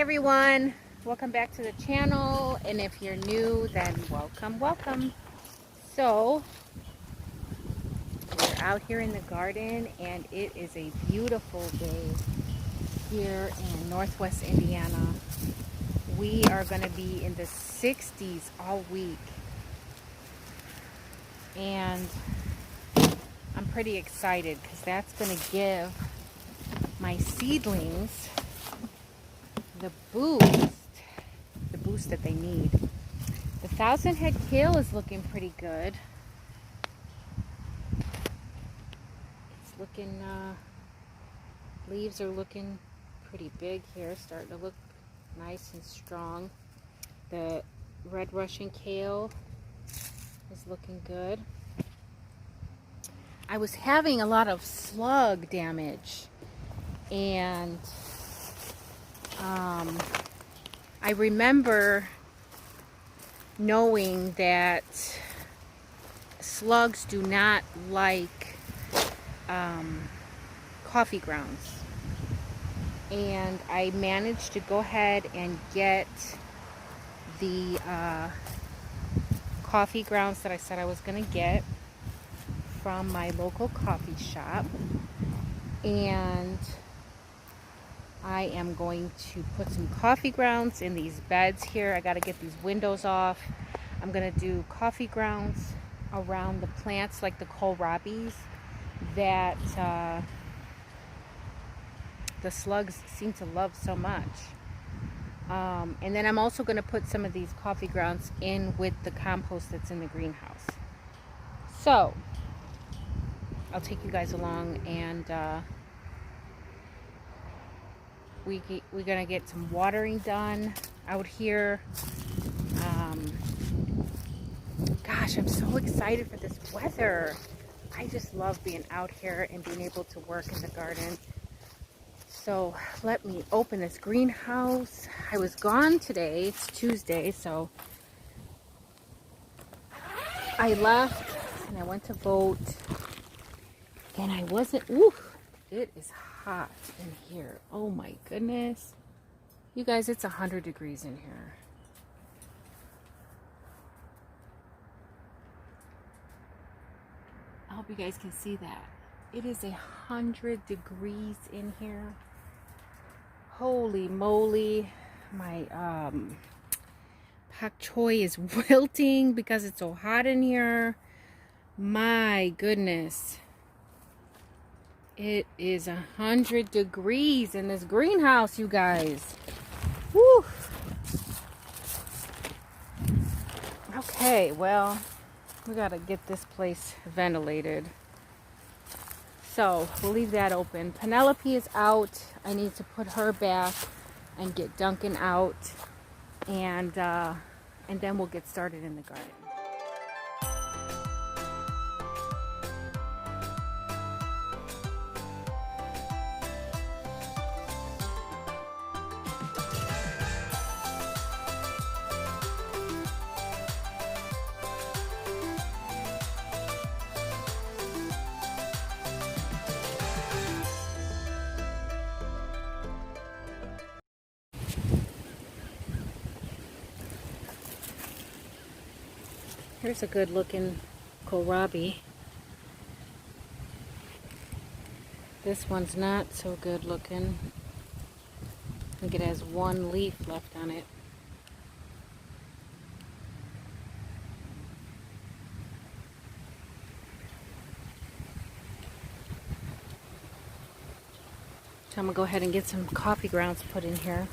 everyone, welcome back to the channel, and if you're new, then welcome. So we're out here in the garden and it is a beautiful day here in Northwest Indiana. We are going to be in the 60s all week, and I'm pretty excited because that's going to give my seedlings the boost that they need. The 1,000 head kale is looking pretty good. It's looking, leaves are looking pretty big here, starting to look nice and strong. The red Russian kale is looking good. I was having a lot of slug damage, and I remember knowing that slugs do not like coffee grounds, and I managed to go ahead and get the coffee grounds that I said I was going to get from my local coffee shop, and I am going to put some coffee grounds in these beds here. I got to get these windows off. I'm going to do coffee grounds around the plants like the kohlrabies that the slugs seem to love so much. And then I'm also going to put some of these coffee grounds in with the compost that's in the greenhouse. So I'll take you guys along, and we're gonna get some watering done out here. Gosh, I'm so excited for this weather. I just love being out here and being able to work in the garden. So let me open this greenhouse. I was gone today. It's Tuesday, so I left and I went to vote, and I wasn't, it is hot in here. Oh my goodness. You guys, it's 100 degrees in here. I hope you guys can see that. It is 100 degrees in here. Holy moly. My pak choi is wilting because it's so hot in here. My goodness. It is 100 degrees in this greenhouse, you guys. Woo! Okay, well, we gotta get this place ventilated. So we'll leave that open. Penelope is out. I need to put her back and get Duncan out, and then we'll get started in the garden. Here's a good looking kohlrabi. This one's not so good looking. I think it has one leaf left on it. So I'm gonna go ahead and get some coffee grounds put in here.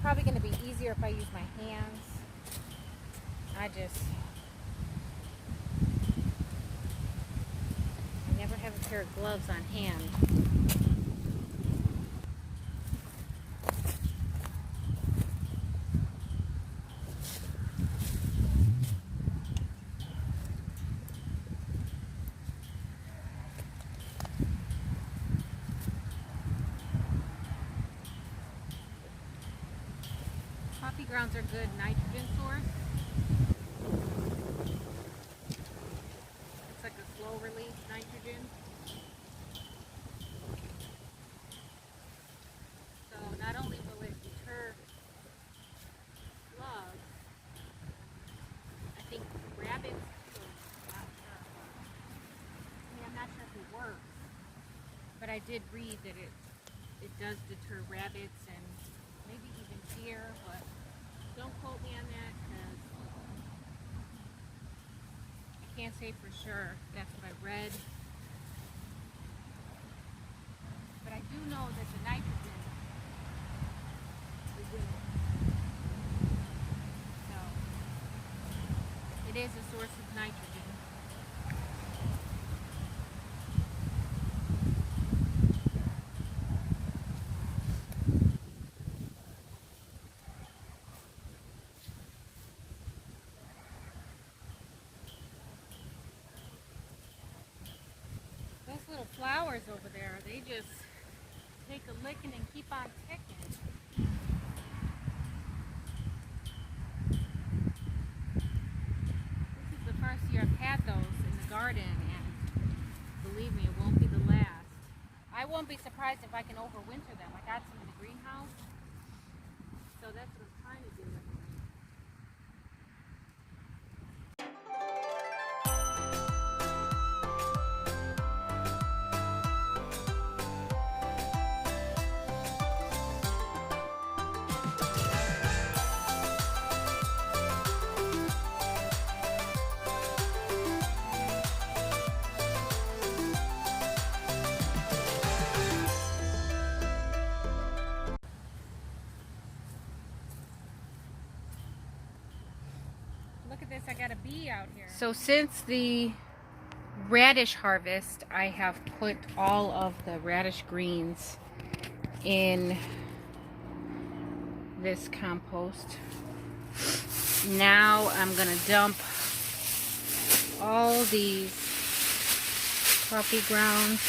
probably going to be easier if I use my hands. I never have a pair of gloves on hand. Coffee grounds are good nitrogen source. It's like a slow release nitrogen. So not only will it deter slugs, I think rabbits too. I'm not sure if it works, but I did read that it does deter rabbits and maybe even deer, but don't quote me on that because I can't say for sure. That's what I read. But I do know that the nitrogen is in it. So it is a source of nitrogen. Little flowers over there, they just take a licking and keep on ticking. This is the first year I've had those in the garden, and believe me, it won't be the last. I won't be surprised if I can overwinter them. I got some in the greenhouse, so that's what I'm trying to do. Look at this, I got a bee out here. So since the radish harvest, I have put all of the radish greens in this compost. Now I'm gonna dump all these coffee grounds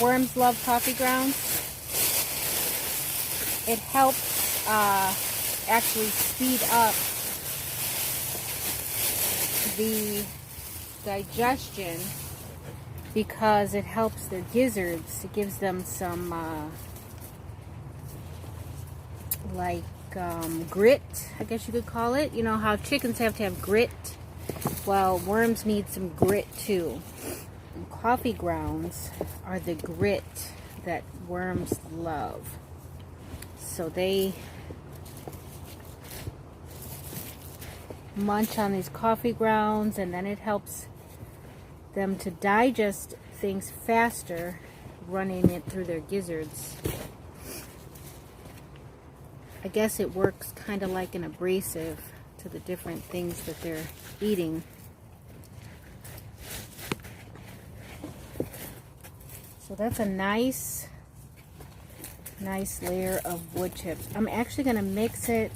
Worms love coffee grounds. It helps actually speed up the digestion because it helps their gizzards. It gives them some grit, I guess you could call it. You know how chickens have to have grit? Well, worms need some grit too. And coffee grounds are the grit that worms love. So they munch on these coffee grounds, and then it helps them to digest things faster, running it through their gizzards. I guess it works kind of like an abrasive to the different things that they're eating. So that's a nice layer of wood chips. I'm actually going to mix it,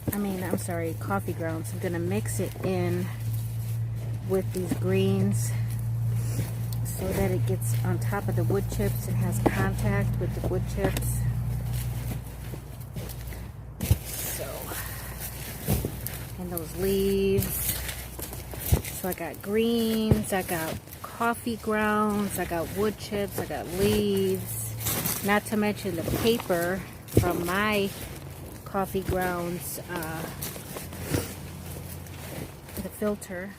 coffee grounds. I'm going to mix it in with these greens so that it gets on top of the wood chips and has contact with the wood chips. So, and those leaves. So I got greens, I got coffee grounds, I got wood chips, I got leaves. Not to mention the paper from my coffee grounds, the filter.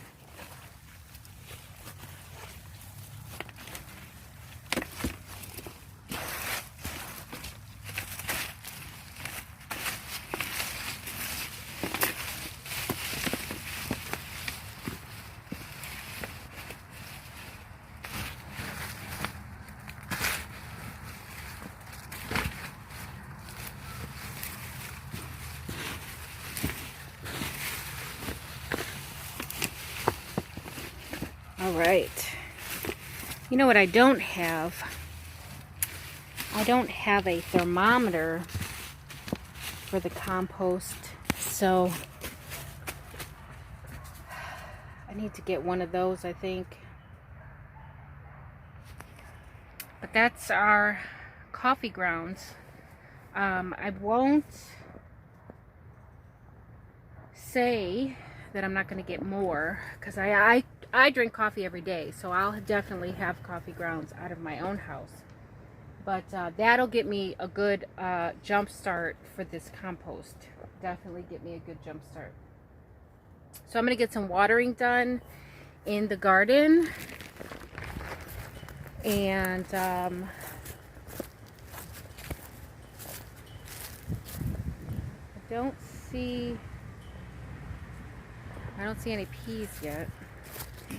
All right. You know what I don't have? I don't have a thermometer for the compost, so I need to get one of those, I think. But that's our coffee grounds. I won't say that I'm not going to get more, because I drink coffee every day, so I'll definitely have coffee grounds out of my own house. But that'll get me a good jump start for this compost. Definitely get me a good jump start. So I'm going to get some watering done in the garden. And I don't see any peas yet.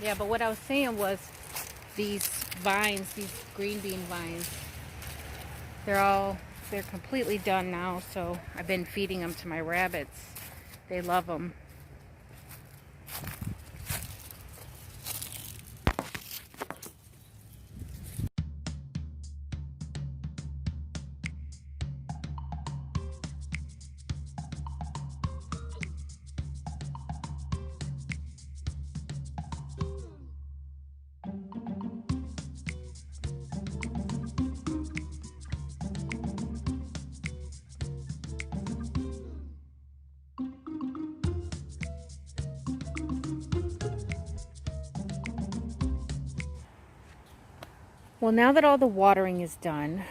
Yeah, but what I was saying was these vines, these green bean vines, they're completely done now, so I've been feeding them to my rabbits. They love them. Well, now that all the watering is done,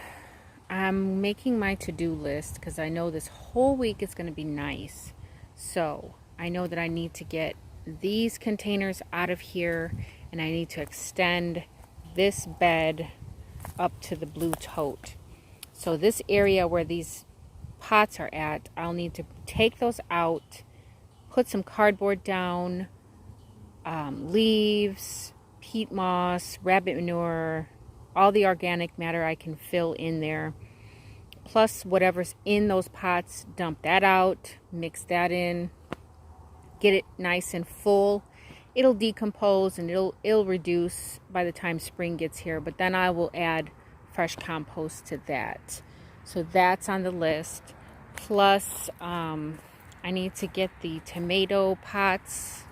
I'm making my to-do list because I know this whole week is going to be nice. So I know that I need to get these containers out of here, and I need to extend this bed up to the blue tote. So this area where these pots are at, I'll need to take those out, put some cardboard down, leaves, peat moss, rabbit manure, all the organic matter I can fill in there, plus whatever's in those pots, dump that out, mix that in, get it nice and full. It'll decompose and it'll reduce by the time spring gets here, but then I will add fresh compost to that. So that's on the list. Plus I need to get the tomato pots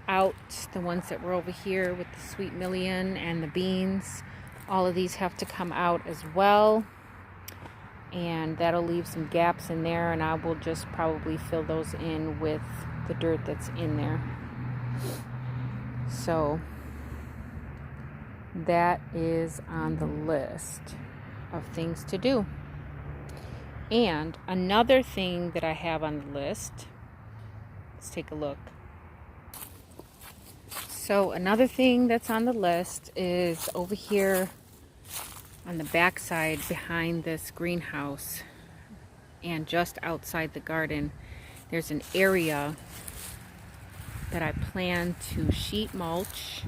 out, the ones that were over here with the sweet million and the beans. All of these have to come out as well, and that'll leave some gaps in there, and I will just probably fill those in with the dirt that's in there. So that is on the list of things to do. And another thing that I have on the list, let's take a look. So another thing that's on the list is over here on the back side behind this greenhouse and just outside the garden. There's an area that I plan to sheet mulch,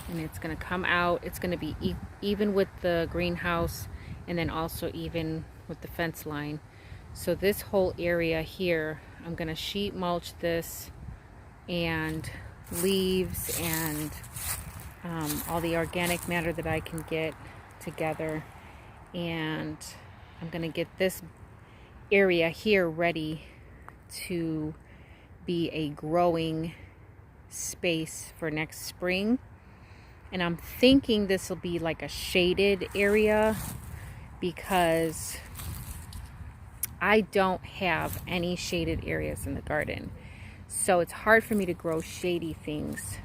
and it's going to come out. It's going to be even with the greenhouse, and then also even with the fence line. So this whole area here, I'm going to sheet mulch this, and leaves and all the organic matter that I can get together, and I'm going to get this area here ready to be a growing space for next spring. And I'm thinking this will be like a shaded area because I don't have any shaded areas in the garden. So it's hard for me to grow shady things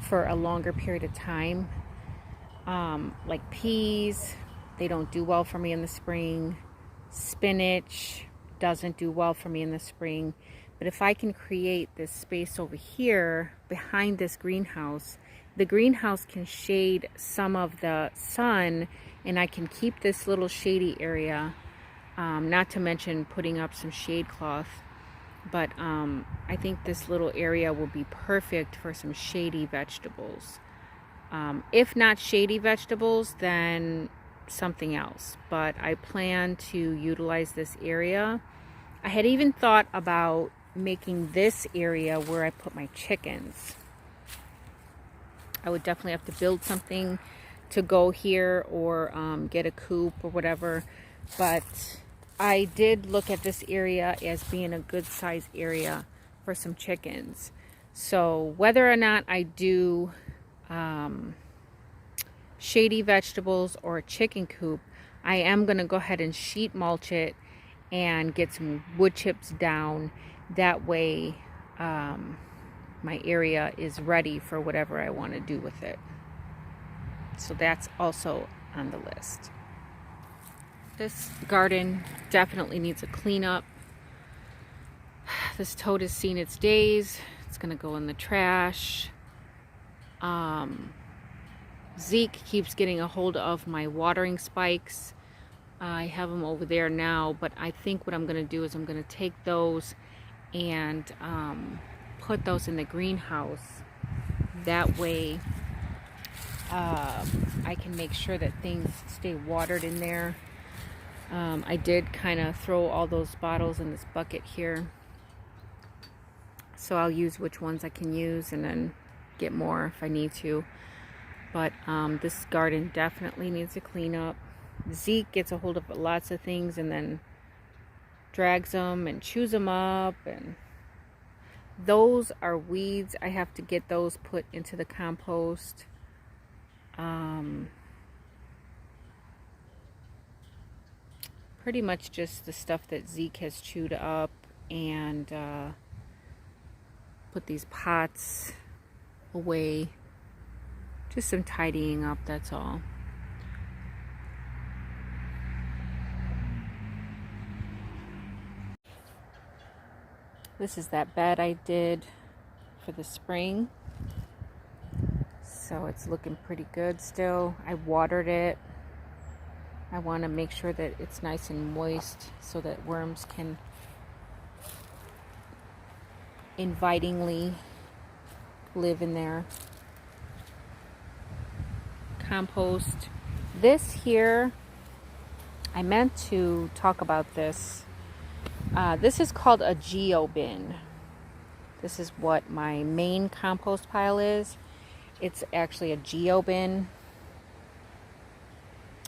for a longer period of time. Like peas, they don't do well for me in the spring. Spinach doesn't do well for me in the spring. But if I can create this space over here behind this greenhouse, the greenhouse can shade some of the sun, and I can keep this little shady area, not to mention putting up some shade cloth. But I think this little area will be perfect for some shady vegetables. If not shady vegetables, then something else. But I plan to utilize this area. I had even thought about making this area where I put my chickens. I would definitely have to build something to go here, or get a coop or whatever. But I did look at this area as being a good size area for some chickens. So whether or not I do shady vegetables or a chicken coop, I am going to go ahead and sheet mulch it and get some wood chips down. That way my area is ready for whatever I want to do with it. So that's also on the list. This garden definitely needs a cleanup. This toad has seen its days. It's going to go in the trash. Zeke keeps getting a hold of my watering spikes. I have them over there now, but I think what I'm going to do is I'm going to take those and put those in the greenhouse. That way I can make sure that things stay watered in there. I did kind of throw all those bottles in this bucket here, so I'll use which ones I can use and then get more if I need to. But this garden definitely needs a clean up. Zeke gets a hold of lots of things and then drags them and chews them up, and those are weeds. I have to get those put into the compost. Pretty much just the stuff that Zeke has chewed up, and put these pots away. Just some tidying up, that's all. This is that bed I did for the spring. So it's looking pretty good still. I watered it. I want to make sure that it's nice and moist so that worms can invitingly live in there. Compost. This here, I meant to talk about this. This is called a GEOBIN. This is what my main compost pile is. It's actually a GEOBIN.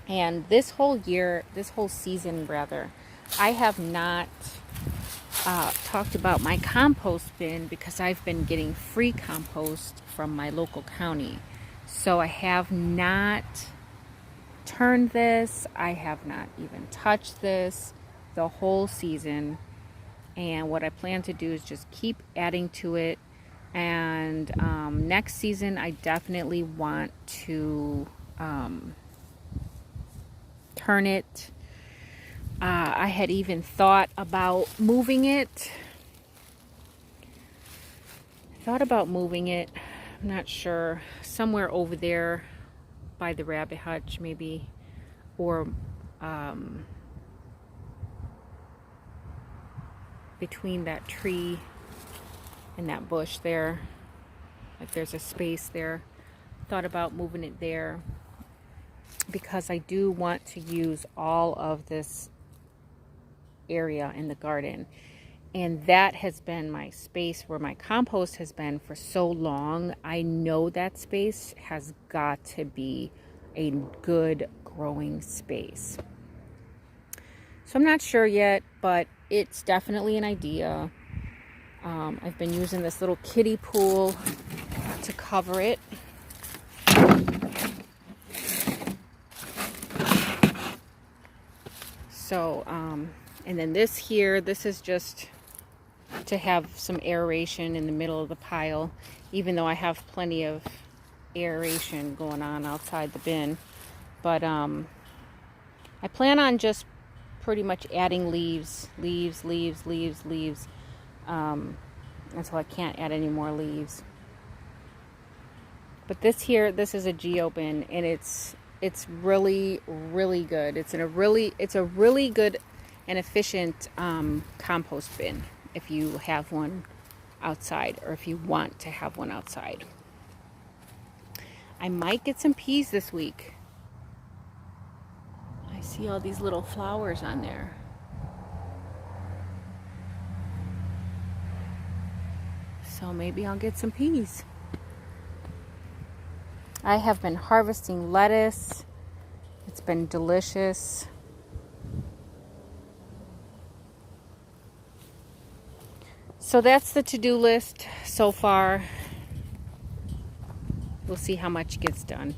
And this whole year, this whole season rather, I have not talked about my compost bin because I've been getting free compost from my local county. So I have not turned this. I have not even touched this the whole season. And what I plan to do is just keep adding to it. And next season, I definitely want to turn it. I had even thought about moving it. I'm not sure. Somewhere over there by the rabbit hutch, maybe. Or between that tree and that bush there. Like there's a space there. Thought about moving it there because I do want to use all of this area in the garden. And that has been my space where my compost has been for so long. I know that space has got to be a good growing space. So I'm not sure yet, but it's definitely an idea. I've been using this little kiddie pool to cover it. So, and then this here, this is just to have some aeration in the middle of the pile, even though I have plenty of aeration going on outside the bin. But I plan on just pretty much adding leaves until I can't add any more leaves. But this here, this is a GEOBIN, and it's really good. It's a really good and efficient compost bin if you have one outside, or if you want to have one outside. I might get some peas this week. I see all these little flowers on there. So maybe I'll get some peas. I have been harvesting lettuce. It's been delicious. So that's the to-do list so far. We'll see how much gets done.